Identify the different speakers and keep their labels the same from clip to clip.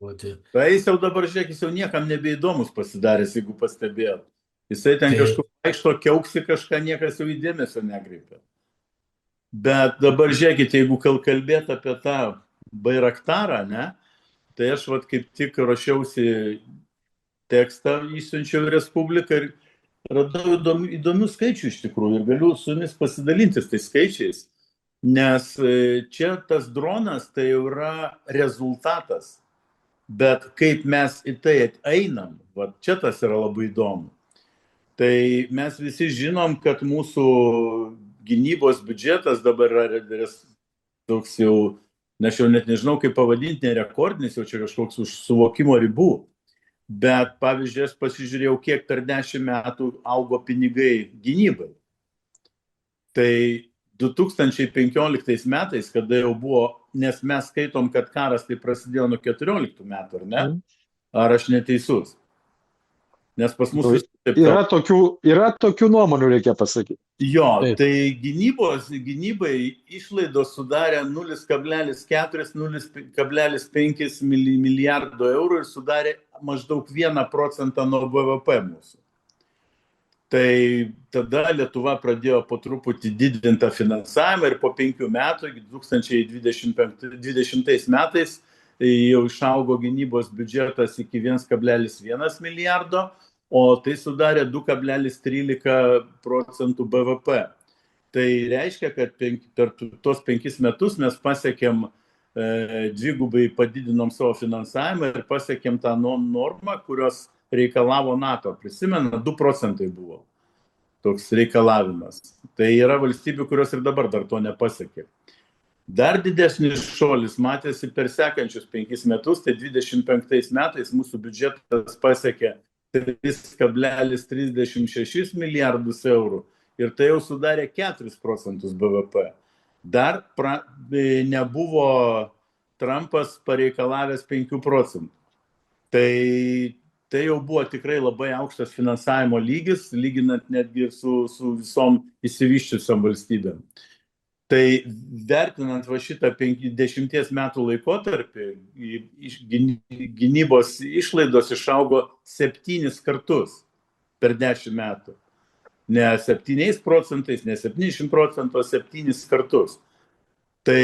Speaker 1: O tai,
Speaker 2: Tai jis jau dabar, žiūrėk, jis jau niekam nebeįdomus pasidaręs, jeigu pastebėjot. Jisai ten
Speaker 1: tai,
Speaker 2: kažkur vaikšto, kiauksi kažką, niekas jau į dėmesio nekreipia. Bet dabar žiūrėkit, jeigu kalbėt apie tą Bairaktarą, ne, tai aš vat kaip tik ruošiausi tekstą, išsiunčiau į Respubliką ir radau įdomių skaičių iš tikrųjų ir galiu su jumis pasidalinti tais skaičiais, nes čia tas dronas tai jau yra rezultatas, bet kaip mes į tai einam, va čia tas yra labai įdomu. Tai mes visi žinom, kad mūsų gynybos biudžetas dabar yra toks jau, aš jau net nežinau, kaip pavadinti, ne rekordinis, jau čia kažkoks už suvokimo ribų. Bet, pavyzdžiui, aš pasižiūrėjau, kiek per 10 metų augo pinigai gynybai. Tai 2015 metais, kada jau buvo, nes mes skaitom, kad karas tai prasidėjo nuo 14 metų, ar ne?
Speaker 1: mm,
Speaker 2: Ar aš neteisus? Nes pas mus
Speaker 3: Nu,
Speaker 2: vis taip
Speaker 3: yra tokių nuomonių, reikia pasakyti.
Speaker 2: Jo,
Speaker 1: Taip.
Speaker 2: tai gynybai išlaidos sudarė 0,4–0,5 milijardo eurų ir sudarė maždaug 1% nuo BVP mūsų. Tai tada Lietuva pradėjo po truputį didinti finansavimą ir po 5 metų, 2020 metais, jau išaugo gynybos biudžetas iki 1,1 milijardo, o tai sudarė 2,13% BVP. Tai reiškia, kad per tos 5 metus mes pasiekėm dvigubai padidinom savo finansavimą ir pasiekėm tą normą, kurios reikalavo NATO. Prisimena, 2% buvo toks reikalavimas. Tai yra valstybių, kurios ir dabar dar to nepasiekė. Dar didesnis šuolis matėsi per sekančius 5 metus, tai 25 metais mūsų biudžetas pasiekė 3,36 milijardus eurų ir tai jau sudarė 4% BVP. Dar nebuvo Trumpas pareikalavęs 5%. Tai jau buvo tikrai labai aukštas finansavimo lygis, lyginant netgi su visom išsivyščiusiom valstybėm. Tai vertinant va šitą 50 metų laikotarpį, gynybos išlaidos išaugo 7 kartus per 10 metų. Ne 7%, ne 70%, o 7 kartus. Tai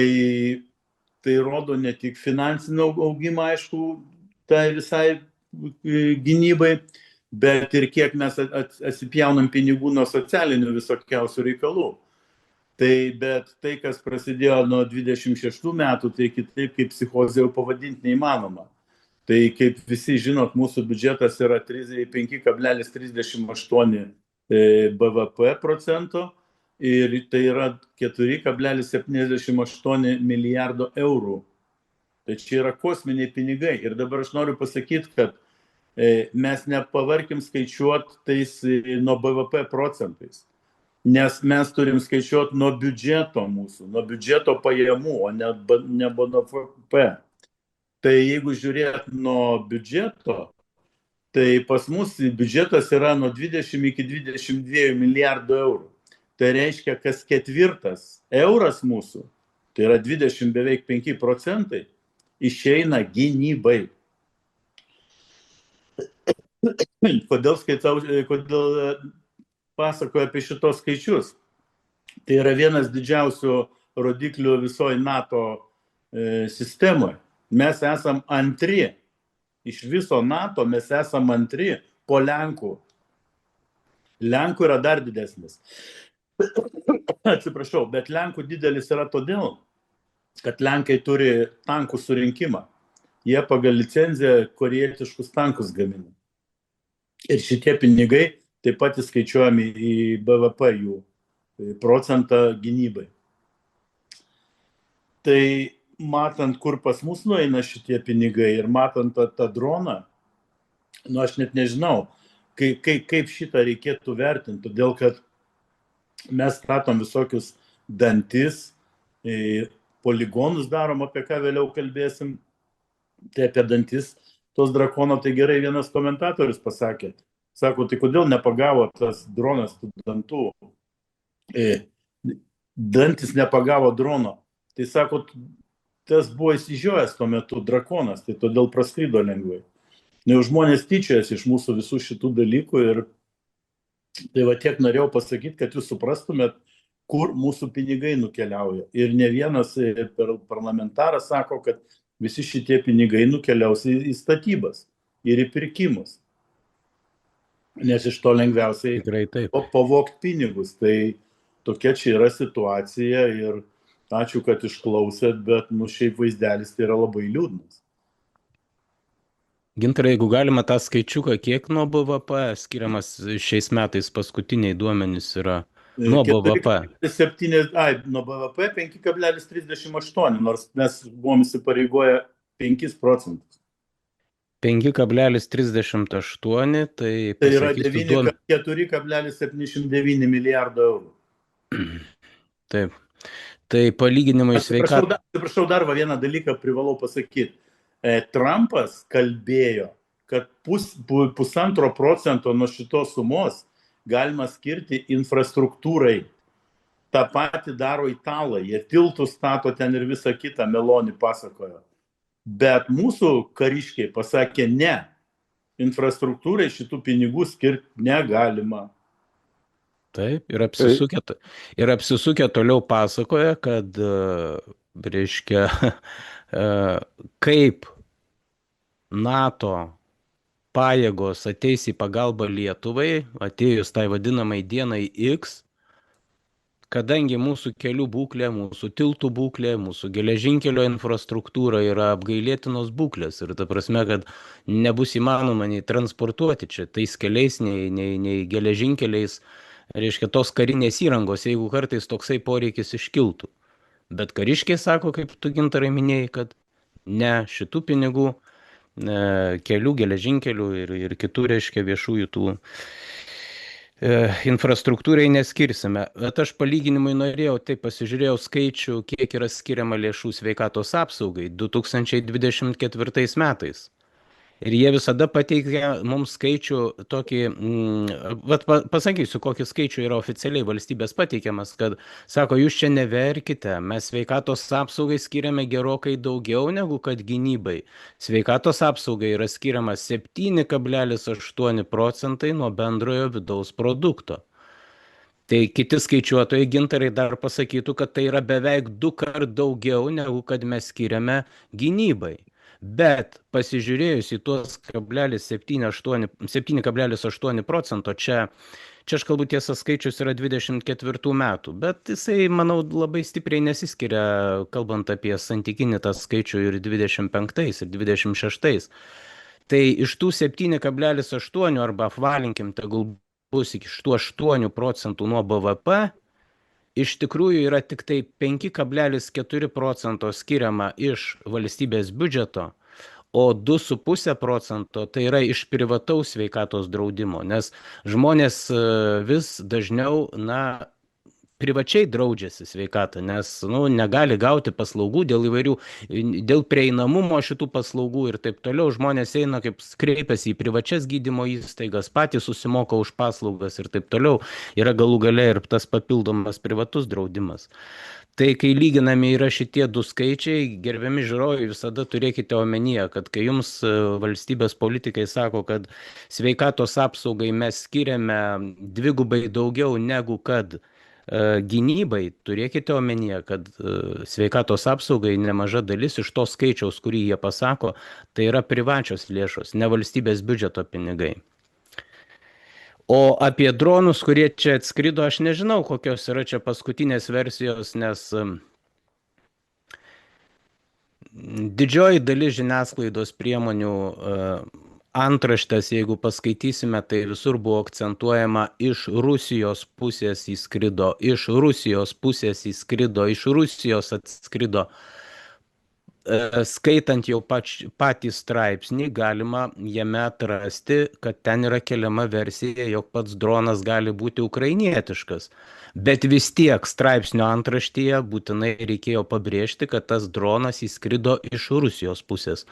Speaker 2: rodo ne tik finansinį augimą, aišku, tai visai gynybai, bet ir kiek mes atsipjaunam pinigų nuo socialinių visokiausių reikalų. Bet tai, kas prasidėjo nuo 26 metų, tai kitaip kaip psichozė jau pavadinti neįmanoma. Tai kaip visi žinot, mūsų biudžetas yra 5,38 BVP procento ir tai yra 4,78 milijardo eurų. Tai čia yra kosminiai pinigai. Ir dabar aš noriu pasakyti, kad mes nepavarkim skaičiuoti tais nuo BVP procentais. Nes mes turim skaičiuoti nuo biudžeto mūsų, nuo biudžeto pajamų, o ne BVP. Tai jeigu žiūrėt nuo biudžeto, tai pas mus biudžetas yra nuo 20 iki 22 milijardų eurų. Tai reiškia, kas 4 euras mūsų, tai yra 20 beveik 5%, išeina gynybai. Kodėl pasakoju apie šitos skaičius? Tai yra vienas didžiausių rodiklių visoje NATO sistemoje. Mes esam antri. Iš viso NATO mes esam antri po Lenkų. Lenkų yra dar didesnis. Atsiprašau, bet Lenkų didelis yra todėl, kad Lenkai turi tankų surinkimą. Jie pagal licenciją korėjietiškus tankus gamina. Ir šitie pinigai taip pat įskaičiuojami į BVP jų procentą gynybai. Tai matant, kur pas mus nueina šitie pinigai ir matant tą droną, aš net nežinau, kaip šitą reikėtų vertinti, todėl kad mes statom visokius dantis, poligonus darom, apie ką vėliau kalbėsim, tai apie dantis tos drakono, tai gerai vienas komentatorius pasakė. Sako, tai kodėl nepagavo tas dronas tų dantų? Dantis nepagavo drono. Tai sako, tas buvo įsižiojęs tuo metu drakonas, tai todėl praskrido lengvai. Jau žmonės tyčiojasi iš mūsų visų šitų dalykų ir tai va tiek norėjau pasakyti, kad jūs suprastumėt, kur mūsų pinigai nukeliauja. Ir ne vienas parlamentaras sako, kad visi šitie pinigai nukeliaus į statybas ir į pirkimus. Nes iš to lengviausiai pavogti pinigus. Tai tokia čia yra situacija ir ačiū, kad išklausėt, bet šiaip vaizdelis tai yra labai liūdnas.
Speaker 1: Gintarai, jeigu galima tą skaičiuką, kiek nuo BVP skiriamas šiais metais paskutiniai duomenys yra nuo BVP?
Speaker 2: Nuo BVP 5,38, nors mes buvom įsipareigoję 5 procentus.
Speaker 1: 5,38, tai
Speaker 2: yra 4,709 milijardo eurų.
Speaker 1: Taip. Tai palyginimui sveikatą.
Speaker 2: Atsiprašau, dar vieną dalyką privalau pasakyti. Trumpas kalbėjo, kad 1,5 procento nuo šitos sumos galima skirti infrastruktūrai. Ta pati daro italai, jie tiltus stato ten ir visą kitą, Meloni pasakojo. Bet mūsų kariškiai pasakė ne, infrastruktūrai šitų pinigų skirti negalima.
Speaker 1: Taip, ir apsisukę toliau pasakoja, kad, reiškia, kaip NATO pajėgos ateis į pagalbą Lietuvai, atėjus tai vadinamai dienai X, kadangi mūsų kelių būklė, mūsų tiltų būklė, mūsų geležinkelio infrastruktūra yra apgailėtinos būklės ir ta prasme, kad nebus įmanoma nei transportuoti čia tais keliais, nei geležinkeliais, reiškia, tos karinės įrangos, jeigu kartais toksai poreikis iškiltų. Bet kariškiai sako, kaip tu, Gintarai, minėjai, kad ne, šitų pinigų kelių, geležinkelių ir kitų, reiškia, viešųjų tų infrastruktūrai neskirsime. Bet aš palyginimui norėjau, tai pasižiūrėjau skaičių, kiek yra skiriama lėšų sveikatos apsaugai 2024 metais. Ir jie visada pateikia mums skaičių tokį, pasakysiu, kokį skaičių yra oficialiai valstybės pateikiamas, kad sako, jūs čia neverkite, mes sveikatos apsaugai skiriame gerokai daugiau negu kad gynybai. Sveikatos apsaugai yra skiriama 7,8 procentai nuo bendrojo vidaus produkto. Tai kiti skaičiuotojai, Gintarai, dar pasakytų, kad tai yra beveik 2 kart daugiau negu kad mes skiriame gynybai. Bet pasižiūrėjus į tuos 7,8 procento, čia aš kalbu tiesa skaičius yra 24 metų, bet jisai, manau, labai stipriai nesiskiria, kalbant apie santykinį tą skaičių ir 25 ir 26. Tai iš tų 7,8 arba apvalinkim, tegul bus iki 8 procentų nuo BVP, iš tikrųjų yra tik tai 5,4 procento skiriama iš valstybės biudžeto, o 2,5 procento tai yra iš privataus sveikatos draudimo, nes žmonės vis dažniau, privačiai draudžiasi sveikatą, nes negali gauti paslaugų dėl prieinamumo šitų paslaugų ir taip toliau. Žmonės eina, kaip kreipiasi į privačias gydymo įstaigas, patys susimoka už paslaugas ir taip toliau. Yra galų gale ir tas papildomas privatus draudimas. Tai kai lyginami yra šitie du skaičiai, gerbiami žiūrovai, visada turėkite omenyje, kad kai jums valstybės politikai sako, kad sveikatos apsaugai mes skiriame 2 daugiau negu kad gynybai, turėkite omenyje, kad sveikatos apsaugai nemaža dalis iš to skaičiaus, kurį jie pasako, tai yra privačios lėšos, ne valstybės biudžeto pinigai. O apie dronus, kurie čia atskrido, aš nežinau, kokios yra čia paskutinės versijos, nes didžioji dalis žiniasklaidos priemonių antraštės, jeigu paskaitysime, tai visur buvo akcentuojama iš Rusijos pusės įskrido, iš Rusijos atskrido. Skaitant jau patį straipsnį, galima jame atrasti, kad ten yra keliama versija, jog pats dronas gali būti ukrainietiškas. Bet vis tiek straipsnio antraštyje būtinai reikėjo pabrėžti, kad tas dronas įskrido iš Rusijos pusės.